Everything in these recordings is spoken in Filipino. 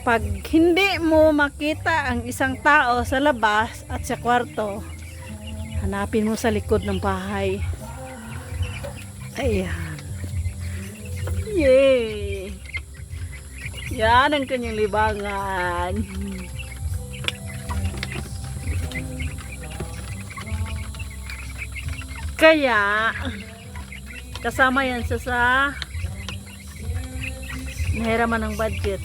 Pag hindi mo makita ang isang tao sa labas at sa kwarto, hanapin mo sa likod ng bahay. Ayan. Yay! Yan ang kanyang libangan. Kaya, kasama yan sa nahiraman ng budget.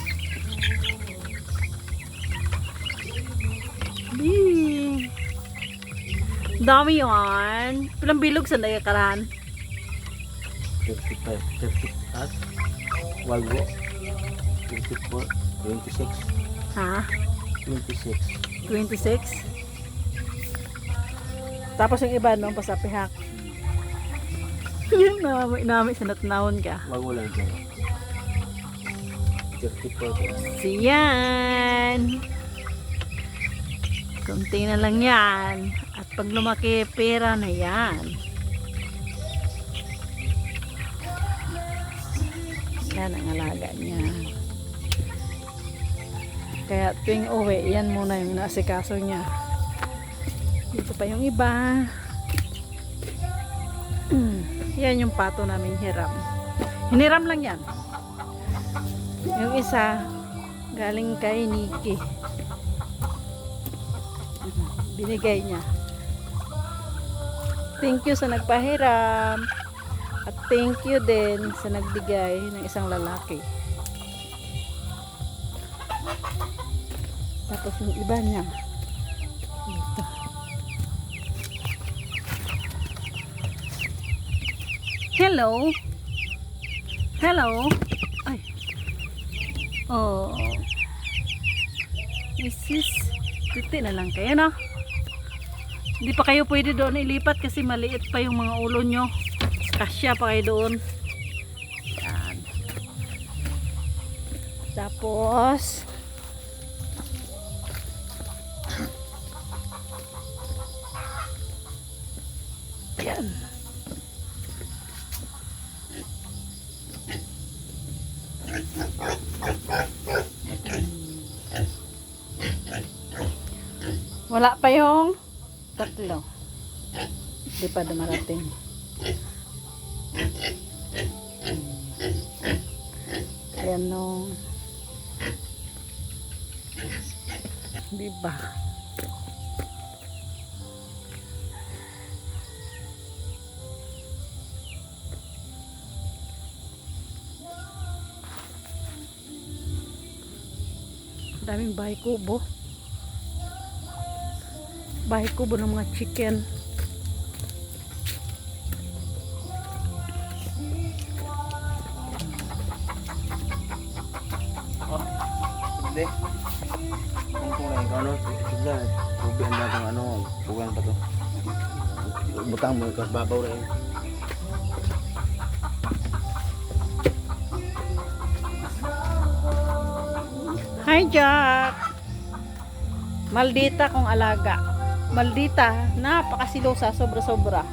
Dami yan. Pilang bilog sa nagkakaran? 35, 30 at walgo 24, 26. Ha? 26. 26? Tapos yung iba nung pasapihak. Yun, nami sa natnahon ka. Walgo lang ito. 34. Siyan. Kunti na lang yan. At pag lumaki, pera na yan. Yan ang alaga niya. Kaya tuwing uwi, yan muna yung naasikaso niya. Dito pa yung iba. Yan yung pato namin hiram. Hiniram lang yan. Yung isa, galing kay Nikki. Binigay niya. Thank you sa nagpahiram. At thank you din sa nagbigay ng isang lalaki. Tapos yung iba niya. Ito. Hello. Hello. Ay. Oh. Isis. Tuti na lang kayo, no? Hindi pa kayo pwede doon ilipat kasi maliit pa yung mga ulo nyo. Kasya pa kayo doon. Yan. Tapos yan. Wala pa yung tatlo. Hindi pa dumarating. Ayan no. Diba? Daming bahay kubo. Bahay kubo ng mga chicken. Hindi. Ang kulay ko ano, sigla. Rubi ang batang ano, buwan pa to. Butang mo kas babaw rin. Hi Jack. Maldita kong alaga. Maldita, napakasilosa, sobra-sobra.